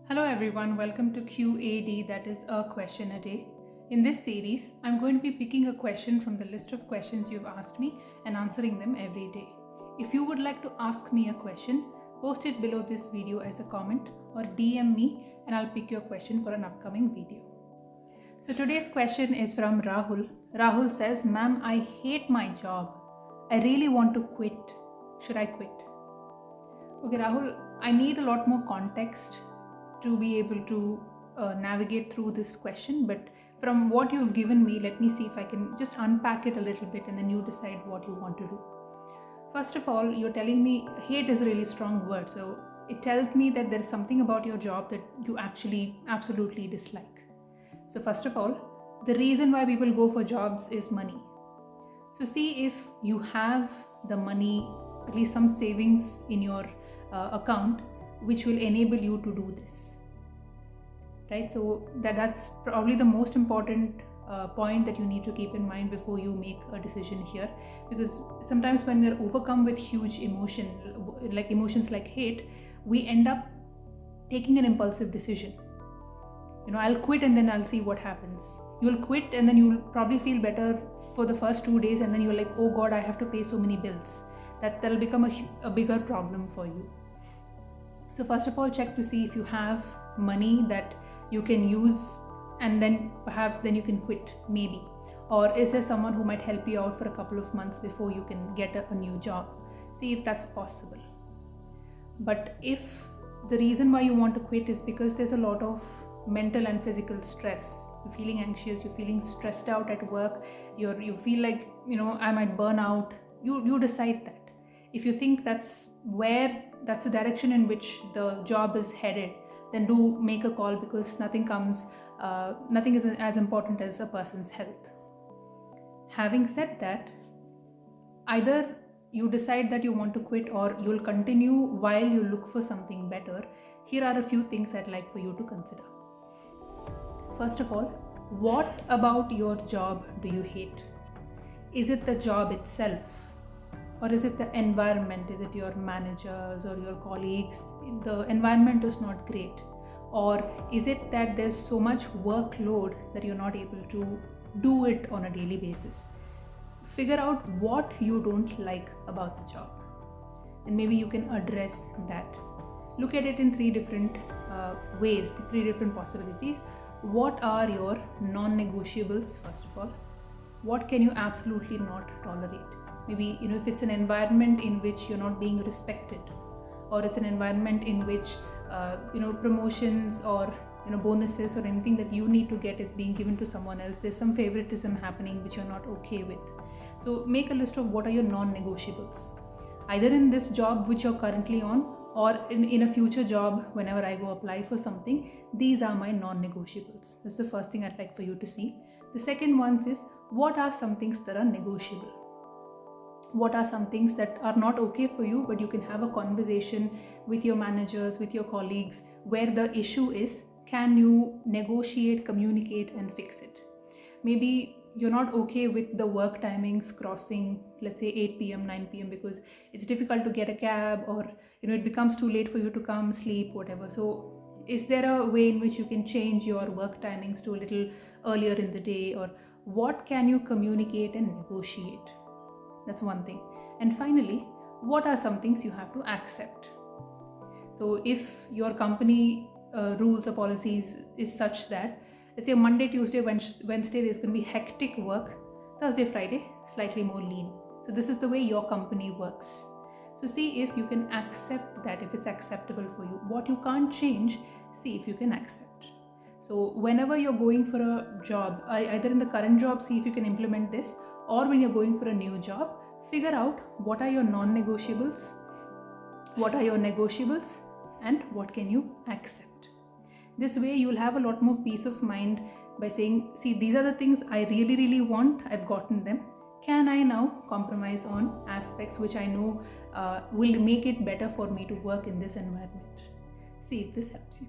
Hello everyone, welcome to QAD, that is a question a day. In this series, I'm going to be picking a question from the list of questions you've asked me and answering them every day. If you would like to ask me a question, post it below this video as a comment or DM me and I'll pick your question for an upcoming video. So today's question is from Rahul. Rahul says, "Ma'am, I hate my job. I really want to quit. Should I quit?" Okay, Rahul, I need a lot more context to be able to navigate through this question, but from what you've given me, let me see if I can just unpack it a little bit and then you decide what you want to do. First of all, you're telling me hate is a really strong word, so it tells me that there is something about your job that you actually absolutely dislike. So first of all, the reason why people go for jobs is money. So see if you have the money, at least some savings in your account, which will enable you to do this, right? So that's probably the most important point that you need to keep in mind before you make a decision here, because sometimes when we're overcome with huge emotion, like emotions like hate, we end up taking an impulsive decision. I'll quit and then I'll see what happens. You'll quit and then you'll probably feel better for the first 2 days, and then you're like, oh god, I have to pay so many bills. That'll become a bigger problem for you. So first of all, check to see if you have money that you can use, and then perhaps then you can quit, maybe. Or is there someone who might help you out for a couple of months before you can get a new job? See if that's possible. But if the reason why you want to quit is because there's a lot of mental and physical stress, you're feeling anxious, you're feeling stressed out at work, you feel like, I might burn out, you decide that. If you think that's the direction in which the job is headed, then do make a call, because nothing is as important as a person's health. Having said that, either you decide that you want to quit or you'll continue while you look for something better. Here are a few things I'd like for you to consider. First of all, what about your job do you hate? Is it the job itself? Or is it the environment? Is it your managers or your colleagues? The environment is not great. Or is it that there's so much workload that you're not able to do it on a daily basis? Figure out what you don't like about the job, and maybe you can address that. Look at it in three different ways, three different possibilities. What are your non-negotiables, first of all? What can you absolutely not tolerate? Maybe, if it's an environment in which you're not being respected, or it's an environment in which, promotions or, bonuses or anything that you need to get is being given to someone else. There's some favoritism happening which you're not okay with. So make a list of what are your non-negotiables, either in this job which you're currently on, or in a future job. Whenever I go apply for something, these are my non-negotiables. That's the first thing I'd like for you to see. The second one is, what are some things that are negotiable? What are some things that are not okay for you, but you can have a conversation with your managers, with your colleagues, where the issue is, can you negotiate, communicate, and fix it? Maybe you're not okay with the work timings crossing, let's say 8 p.m., 9 p.m, because it's difficult to get a cab, or it becomes too late for you to come, sleep, whatever. So is there a way in which you can change your work timings to a little earlier in the day? Or what can you communicate and negotiate? That's one thing. And finally, what are some things you have to accept? So if your company rules or policies is such that, let's say Monday, Tuesday, Wednesday, there's going to be hectic work. Thursday, Friday, slightly more lean. So this is the way your company works. So see if you can accept that, if it's acceptable for you. What you can't change, see if you can accept. So whenever you're going for a job, either in the current job, see if you can implement this, or when you're going for a new job, figure out what are your non-negotiables, what are your negotiables, and what can you accept. This way you'll have a lot more peace of mind by saying, see, these are the things I really, really want, I've gotten them. Can I now compromise on aspects which I know will make it better for me to work in this environment? See if this helps you.